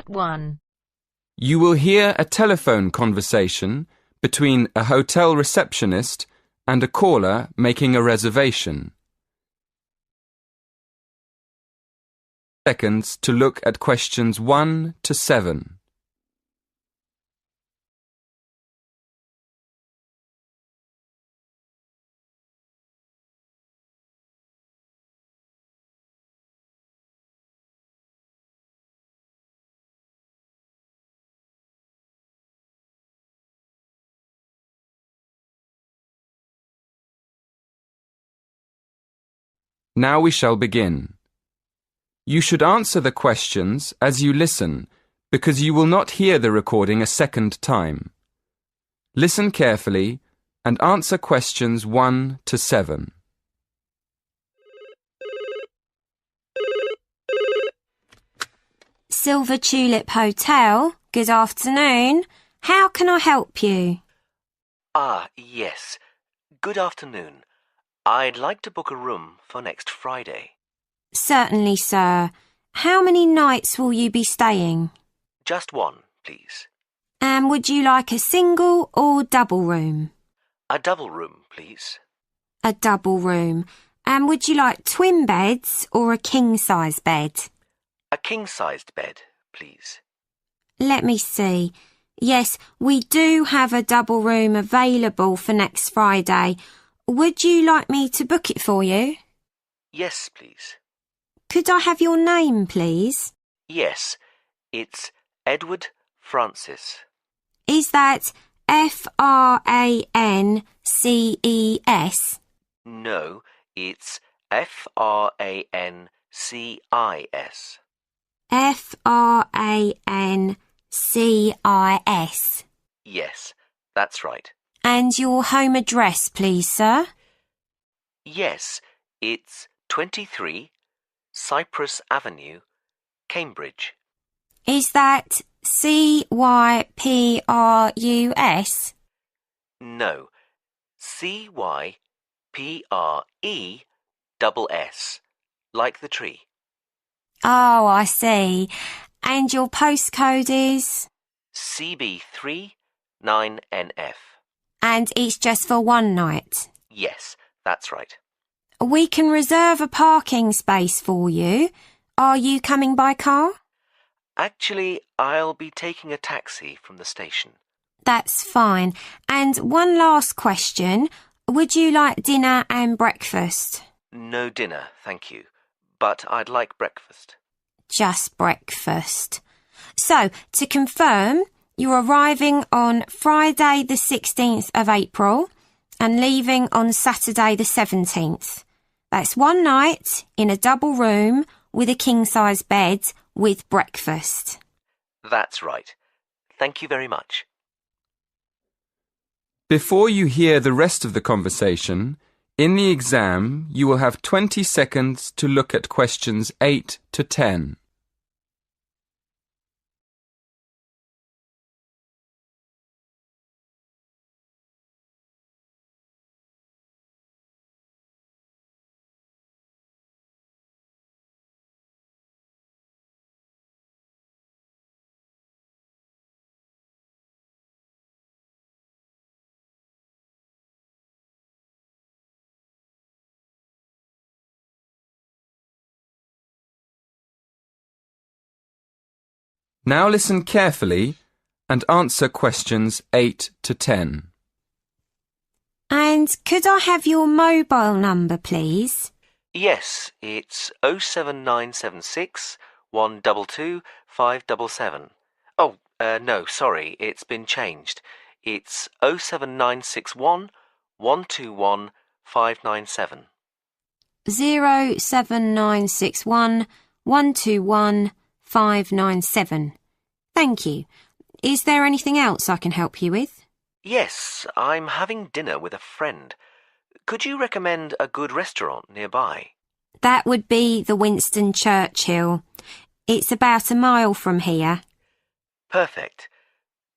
Part 1. You will hear a telephone conversation between a hotel receptionist and a caller making a reservation. Seconds to look at questions 1 to 7. Now we shall begin. You should answer the questions as you listen, because you will not hear the recording a second time. Listen carefully and answer questions 1 to 7. Silver Tulip Hotel, good afternoon. How can I help you? Yes. Good afternoon. I'd like to book a room for next Friday. Certainly, sir. How many nights will you be staying? Just one, please. And would you like a single or double room? A double room, please. A double room. And would you like twin beds or a king-size bed? A king-sized bed, please. Let me see. Yes, we do have a double room available for next Friday. Would you like me to book it for you? Yes, please. Could I have your name, please? Yes, it's Edward Francis. Is that Frances? No, it's Francis. Francis. Yes, that's right. And your home address, please, sir? Yes, it's 23 Cypress Avenue, Cambridge. Is that Cyprus? No, Cypress, like the tree. Oh, I see. And your postcode is? CB3 9NF. And it's just for one night? Yes, that's right. We can reserve a parking space for you. Are you coming by car? Actually, I'll be taking a taxi from the station. That's fine. And one last question. Would you like dinner and breakfast? No dinner, thank you. But I'd like breakfast. Just breakfast. So, to confirm, you're arriving on Friday the 16th of April and leaving on Saturday the 17th. That's one night in a double room with a king-size bed with breakfast. That's right. Thank you very much. Before you hear the rest of the conversation, in the exam you will have 20 seconds to look at questions 8 to 10. Now listen carefully and answer questions 8 to 10. And could I have your mobile number, please? Yes, it's 07976 122 577. Oh, no, sorry, it's been changed. It's 07961 121 597. 07961 121 597. Thank you. Is there anything else I can help you with? Yes, I'm having dinner with a friend. Could you recommend a good restaurant nearby? That would be the Winston Churchill. It's about a mile from here. Perfect.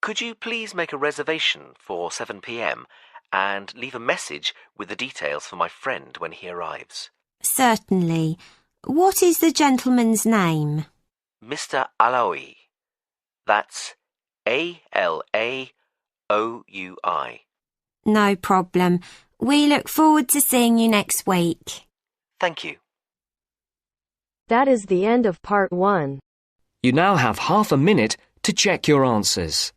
Could you please make a reservation for 7 p.m. and leave a message with the details for my friend when he arrives? Certainly. What is the gentleman's name? Mr. Alaoui. That's ALAOUI. No problem. We look forward to seeing you next week. Thank you. That is the end of part 1. You now have half a minute to check your answers.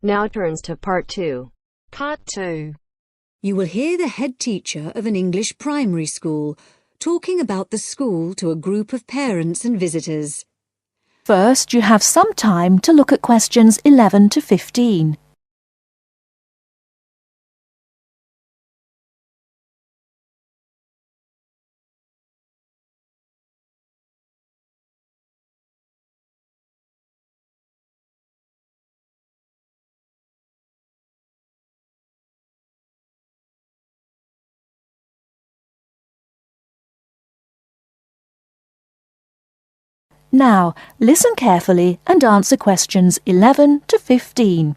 Now turns to part 2. Part 2. You will hear the head teacher of an English primary school talking about the school to a group of parents and visitors. First, you have some time to look at questions 11 to 15. Now, listen carefully and answer questions 11 to 15.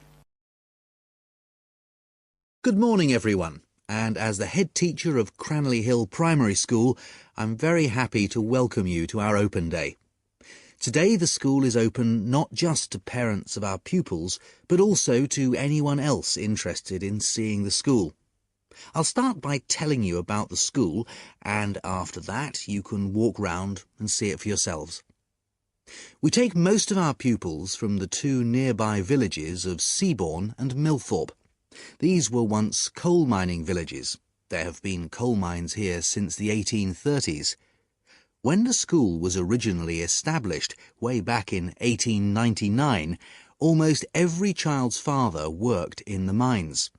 Good morning, everyone. And as the head teacher of Cranley Hill Primary School, I'm very happy to welcome you to our open day. Today, the school is open not just to parents of our pupils, but also to anyone else interested in seeing the school. I'll start by telling you about the school, and after that, you can walk round and see it for yourselves. We take most of our pupils from the two nearby villages of Seabourne and Millthorpe. These were once coal mining villages. There have been coal mines here since the 1830s. When the school was originally established, way back in 1899, almost every child's father worked in the mines.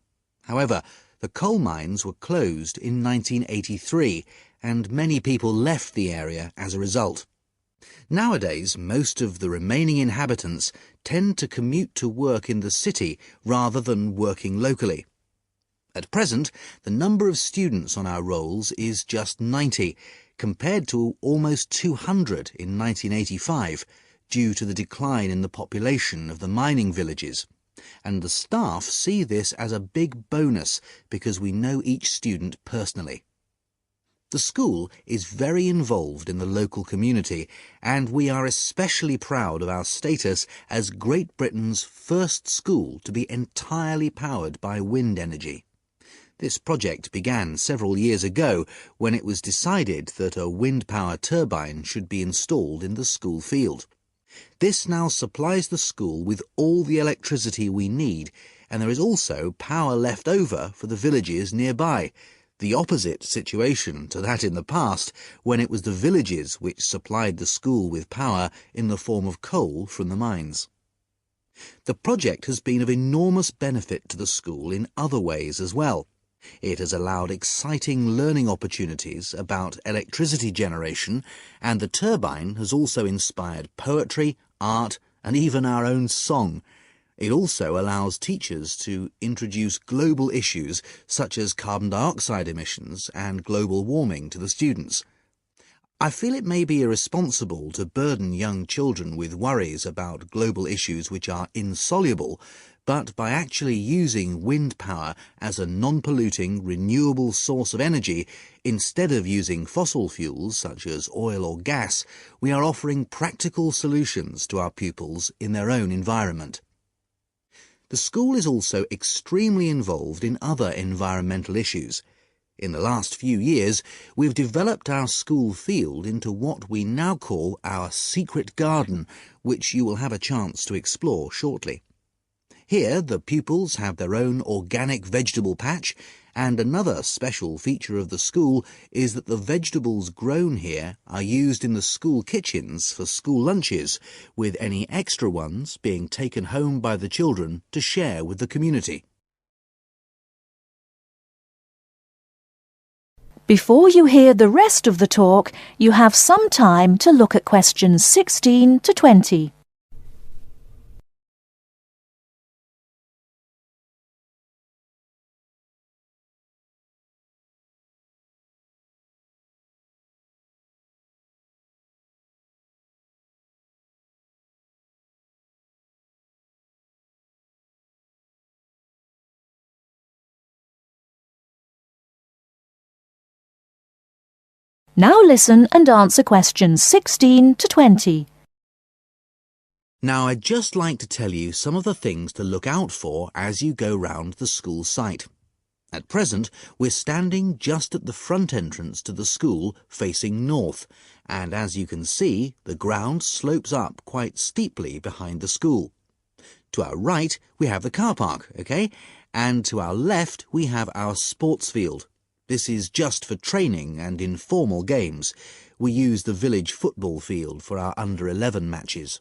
However, the coal mines were closed in 1983, and many people left the area as a result. Nowadays, most of the remaining inhabitants tend to commute to work in the city rather than working locally. At present, the number of students on our rolls is just 90, compared to almost 200 in 1985, due to the decline in the population of the mining villages. And the staff see this as a big bonus because we know each student personally. The school is very involved in the local community, and we are especially proud of our status as Great Britain's first school to be entirely powered by wind energy. This project began several years ago when it was decided that a wind power turbine should be installed in the school field. This now supplies the school with all the electricity we need, and there is also power left over for the villages nearby. The opposite situation to that in the past, when it was the villages which supplied the school with power in the form of coal from the mines. The project has been of enormous benefit to the school in other ways as well. It has allowed exciting learning opportunities about electricity generation, and the turbine has also inspired poetry, art, and even our own song. It also allows teachers to introduce global issues such as carbon dioxide emissions and global warming to the students. I feel it may be irresponsible to burden young children with worries about global issues which are insoluble, but by actually using wind power as a non-polluting, renewable source of energy, instead of using fossil fuels such as oil or gas, we are offering practical solutions to our pupils in their own environment. The school is also extremely involved in other environmental issues. In the last few years, we've developed our school field into what we now call our secret garden, which you will have a chance to explore shortly. Here, the pupils have their own organic vegetable patch, and another special feature of the school is that the vegetables grown here are used in the school kitchens for school lunches, with any extra ones being taken home by the children to share with the community. Before you hear the rest of the talk, you have some time to look at questions 16 to 20. Now listen and answer questions 16 to 20. Now, I'd just like to tell you some of the things to look out for as you go round the school site. At present, we're standing just at the front entrance to the school facing north, and as you can see, the ground slopes up quite steeply behind the school. To our right, we have the car park, OK? And to our left, we have our sports field. This is just for training and informal games. We use the village football field for our under-11 matches.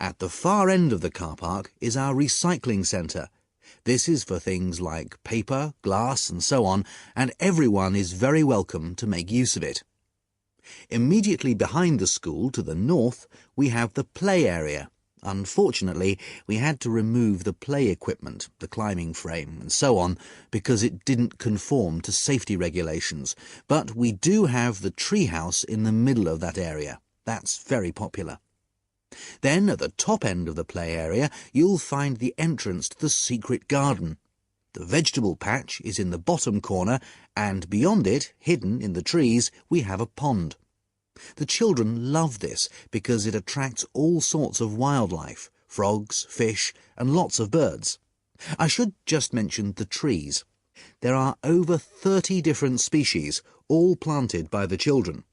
At the far end of the car park is our recycling centre. This is for things like paper, glass and so on, and everyone is very welcome to make use of it. Immediately behind the school to the north, we have the play area. Unfortunately, we had to remove the play equipment, the climbing frame and so on, because it didn't conform to safety regulations. But we do have the treehouse in the middle of that area. That's very popular. Then, at the top end of the play area, you'll find the entrance to the secret garden. The vegetable patch is in the bottom corner, and beyond it, hidden in the trees, we have a pond. The children love this because it attracts all sorts of wildlife, frogs, fish, and lots of birds. I should just mention the trees. There are over 30 different species, all planted by the children.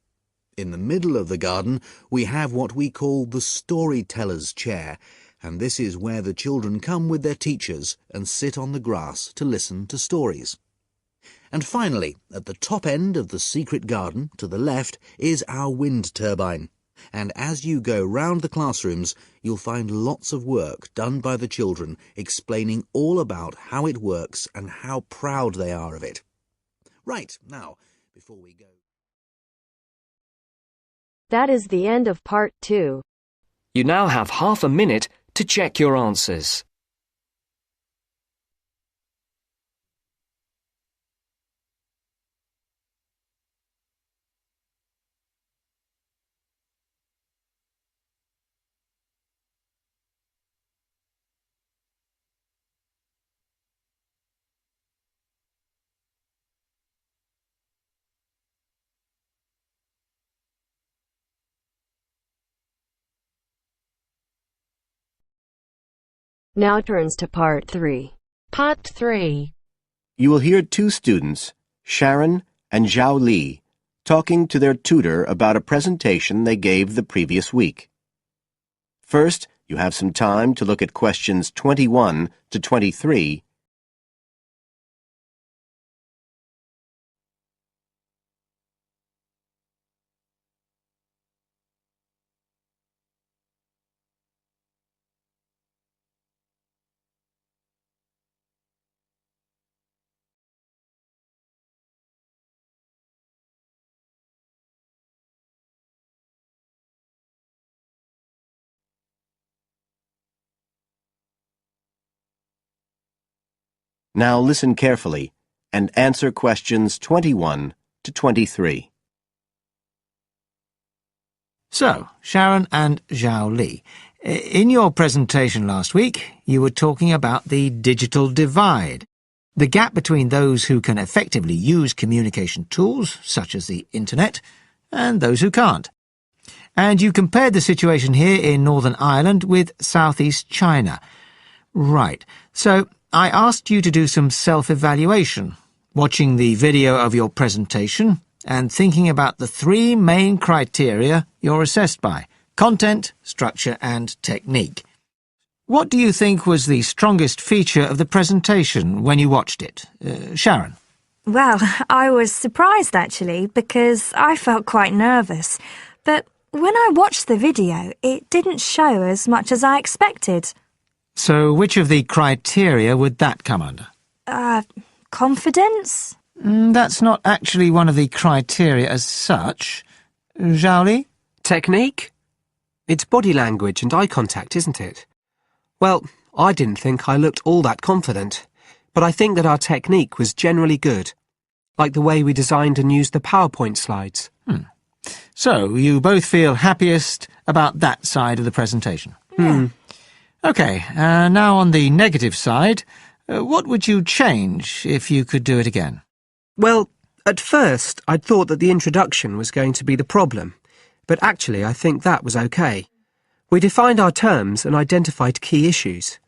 In the middle of the garden, we have what we call the storyteller's chair, and this is where the children come with their teachers and sit on the grass to listen to stories. And finally, at the top end of the secret garden, to the left, is our wind turbine. And as you go round the classrooms, you'll find lots of work done by the children explaining all about how it works and how proud they are of it. Right, now, before we go... That is the end of part 2. You now have half a minute to check your answers. Now turns to part 3. Part 3. You will hear two students, Sharon and Zhao Li, talking to their tutor about a presentation they gave the previous week. First, you have some time to look at questions 21 to 23. Now listen carefully and answer questions 21 to 23. So, Sharon and Zhao Li, in your presentation last week, you were talking about the digital divide, the gap between those who can effectively use communication tools, such as the internet, and those who can't. And you compared the situation here in Northern Ireland with Southeast China. Right, so I asked you to do some self-evaluation, watching the video of your presentation and thinking about the 3 main criteria you're assessed by: content, structure and technique. What do you think was the strongest feature of the presentation when you watched it? Sharon? Well, I was surprised actually because I felt quite nervous, but when I watched the video it didn't show as much as I expected. So which of the criteria would that come under? Confidence? That's not actually one of the criteria as such. Zhao Li? Technique? It's body language and eye contact, isn't it? Well, I didn't think I looked all that confident, but I think that our technique was generally good, like the way we designed and used the PowerPoint slides. So you both feel happiest about that side of the presentation? Yeah. OK, now on the negative side, what would you change if you could do it again? Well, At first, I'd thought that the introduction was going to be the problem, but actually I think that was okay. We defined our terms and identified key issues.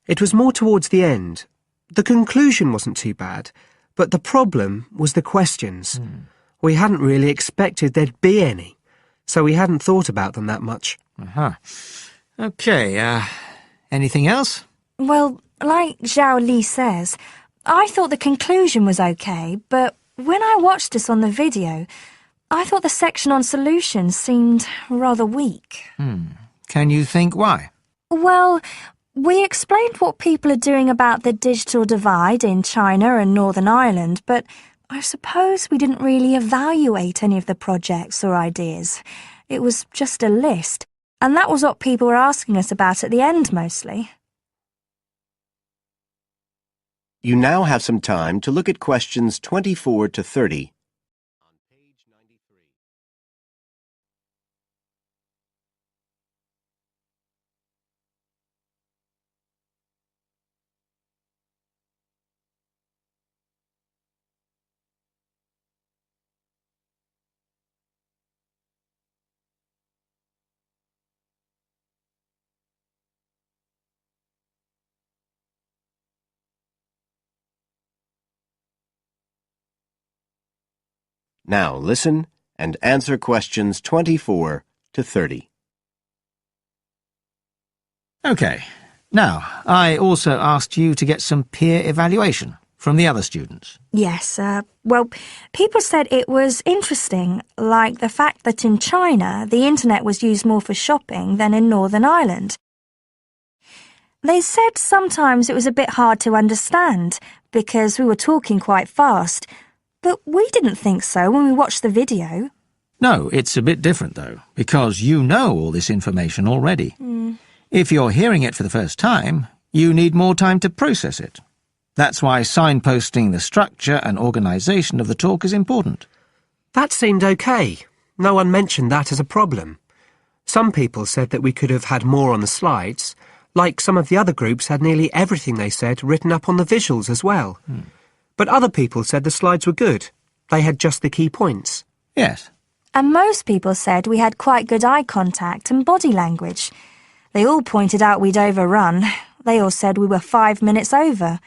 It was more towards the end. The conclusion wasn't too bad, but the problem was the questions. We hadn't really expected there'd be any, so we hadn't thought about them that much. OK, anything else? Well, like Zhao Li says, I thought the conclusion was okay, but when I watched this on the video, I thought the section on solutions seemed rather weak. Can you think why? Well, we explained what people are doing about the digital divide in China and Northern Ireland, but I suppose we didn't really evaluate any of the projects or ideas. It was just a list, and that was what people were asking us about at the end mostly. You now have some time to look at questions 24 to 30. On page 93. Now listen and answer questions 24 to 30. OK. Now, I also asked you to get some peer evaluation from the other students. Yes, well, people said it was interesting, like the fact that in China the internet was used more for shopping than in Northern Ireland. They said sometimes it was a bit hard to understand because we were talking quite fast, but we didn't think so when we watched the video. No, it's a bit different, though, because you know all this information already. If you're hearing it for the first time, you need more time to process it. That's why signposting the structure and organisation of the talk is important. That seemed okay. No one mentioned that as a problem. Some people said that we could have had more on the slides, like some of the other groups had nearly everything they said written up on the visuals as well. But other people said the slides were good. They had just the key points. Yes. And most people said we had quite good eye contact and body language. They all pointed out we'd overrun. They all said we were 5 minutes over.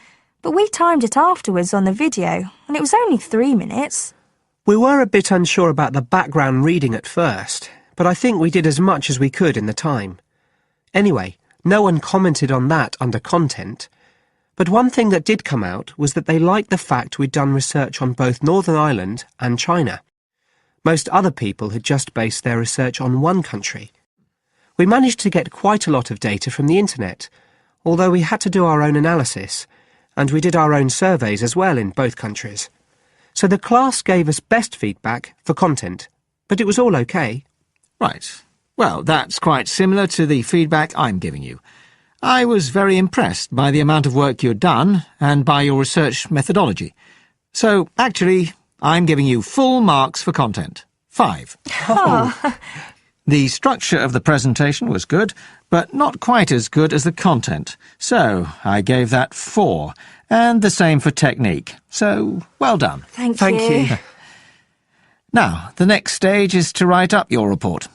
But we timed it afterwards on the video, and it was only 3 minutes. We were a bit unsure about the background reading at first, but I think we did as much as we could in the time. Anyway, no one commented on that under content. But one thing that did come out was that they liked the fact we'd done research on both Northern Ireland and China. Most other people had just based their research on one country. We managed to get quite a lot of data from the internet, although we had to do our own analysis, and we did our own surveys as well in both countries. So the class gave us best feedback for content, but it was all okay. Right. Well, that's quite similar to the feedback I'm giving you. I was very impressed by the amount of work you'd done and by your research methodology. So, actually, I'm giving you full marks for content. 5. The structure of the presentation was good, but not quite as good as the content. So, I gave that 4, and the same for technique. So, well done. Thank you. Now, the next stage is to write up your report.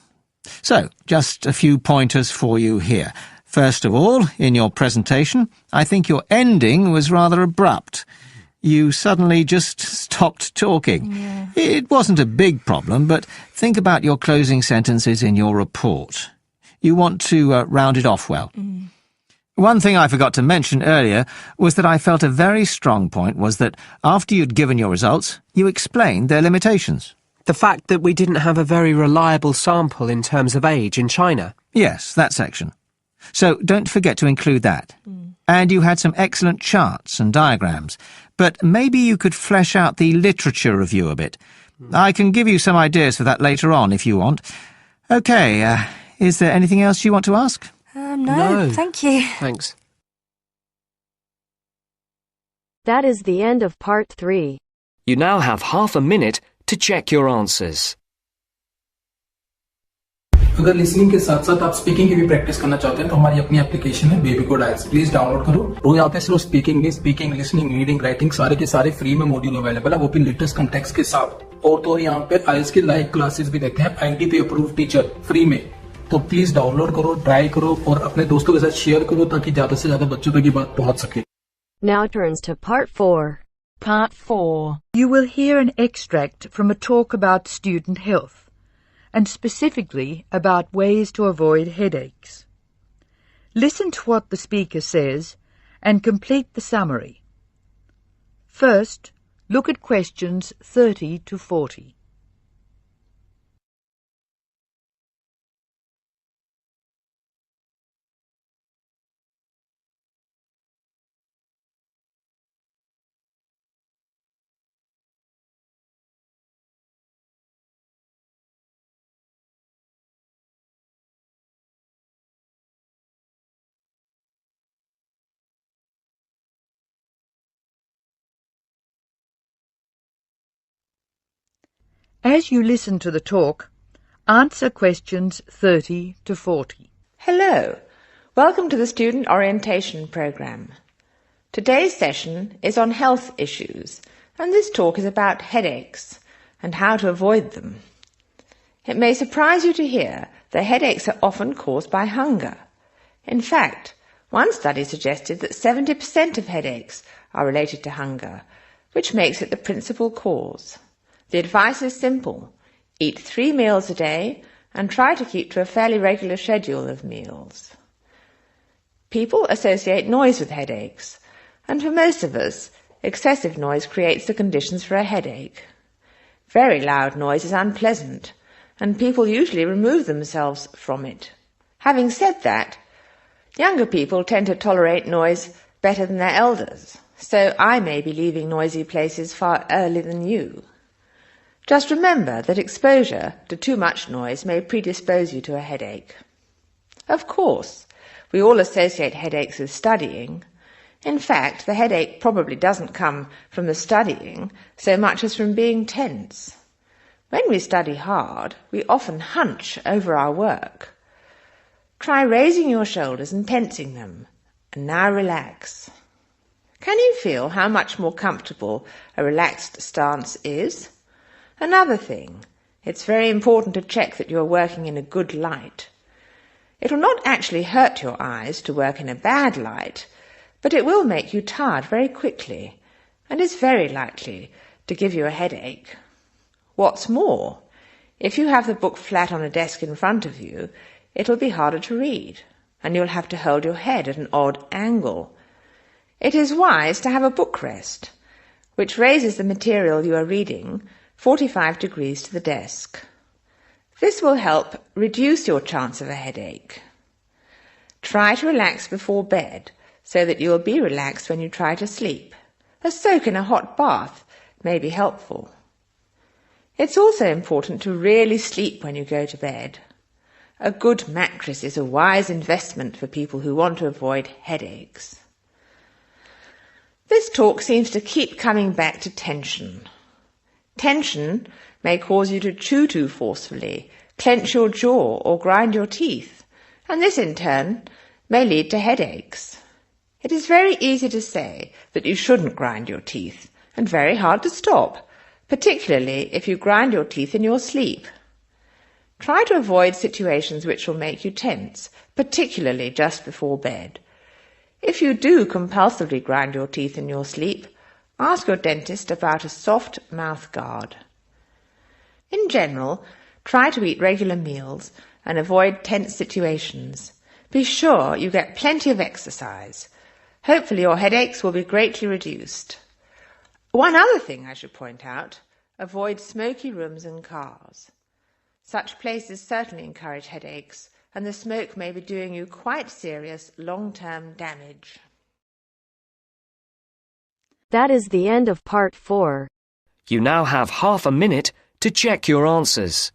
So, just a few pointers for you here. First of all, in your presentation, I think your ending was rather abrupt. You suddenly just stopped talking. Yeah. It wasn't a big problem, but think about your closing sentences in your report. You want to round it off well. One thing I forgot to mention earlier was that I felt a very strong point was that after you'd given your results, you explained their limitations. The fact that we didn't have a very reliable sample in terms of age in China. Yes, that section. So don't forget to include that. And you had some excellent charts and diagrams, but maybe you could flesh out the literature review a bit. I can give you some ideas for that later on if you want. OK, is there anything else you want to ask? No, thank you. Thanks. That is the end of part 3. You now have half a minute to check your answers. अगर listening के साथ साथ आप speaking की भी practice करना चाहते हैं तो हमारी अपनी एप्लीकेशन है बेबी कोड आइल्स, प्लीज डाउनलोड करो। तो यहाँ पे सिर्फ स्पीकिंग, लिसनिंग, रीडिंग, राइटिंग सारे के सारे फ्री में मॉड्यूल अवेलेबल है, वो भी लेटेस्ट कंटेक्स्ट के साथ। और तो यहाँ पे आइल्स की लाइव क्लासेस भी देते हैं, ITP अप्रूव टीचर फ्री में। तो प्लीज डाउनलोड करो, ट्राई करो और अपने दोस्तों के साथ शेयर करो ताकि ज्यादा से ज्यादा बच्चों तक ये बात पहुंच सके। Now turns to Part 4. Part 4. You will hear an extract from a talk about student health, and specifically about ways to avoid headaches. Listen to what the speaker says and complete the summary. First, look at questions 30 to 40. As you listen to the talk, answer questions 30 to 40. Hello. Welcome to the Student Orientation Programme. Today's session is on health issues, and this talk is about headaches and how to avoid them. It may surprise you to hear that headaches are often caused by hunger. In fact, one study suggested that 70% of headaches are related to hunger, which makes it the principal cause. The advice is simple. Eat 3 meals a day and try to keep to a fairly regular schedule of meals. People associate noise with headaches, and for most of us, excessive noise creates the conditions for a headache. Very loud noise is unpleasant, and people usually remove themselves from it. Having said that, younger people tend to tolerate noise better than their elders, so I may be leaving noisy places far earlier than you. Just remember that exposure to too much noise may predispose you to a headache. Of course, we all associate headaches with studying. In fact, the headache probably doesn't come from the studying so much as from being tense. When we study hard, we often hunch over our work. Try raising your shoulders and tensing them, and now relax. Can you feel how much more comfortable a relaxed stance is? Another thing, it's very important to check that you're working in a good light. It will not actually hurt your eyes to work in a bad light, but it will make you tired very quickly and is very likely to give you a headache. What's more, if you have the book flat on a desk in front of you, it'll be harder to read, and you'll have to hold your head at an odd angle. It is wise to have a book rest, which raises the material you are reading 45 degrees to the desk. This will help reduce your chance of a headache. Try to relax before bed so that you will be relaxed when you try to sleep. A soak in a hot bath may be helpful. It's also important to really sleep when you go to bed. A good mattress is a wise investment for people who want to avoid headaches. This talk seems to keep coming back to tension. Tension may cause you to chew too forcefully, clench your jaw or grind your teeth, and this in turn may lead to headaches. It is very easy to say that you shouldn't grind your teeth, and very hard to stop, particularly if you grind your teeth in your sleep. Try to avoid situations which will make you tense, particularly just before bed. If you do compulsively grind your teeth in your sleep, ask your dentist about a soft mouth guard. In general, try to eat regular meals and avoid tense situations. Be sure you get plenty of exercise. Hopefully your headaches will be greatly reduced. One other thing I should point out, avoid smoky rooms and cars. Such places certainly encourage headaches, and the smoke may be doing you quite serious long-term damage. That is the end of Part 4. You now have half a minute to check your answers.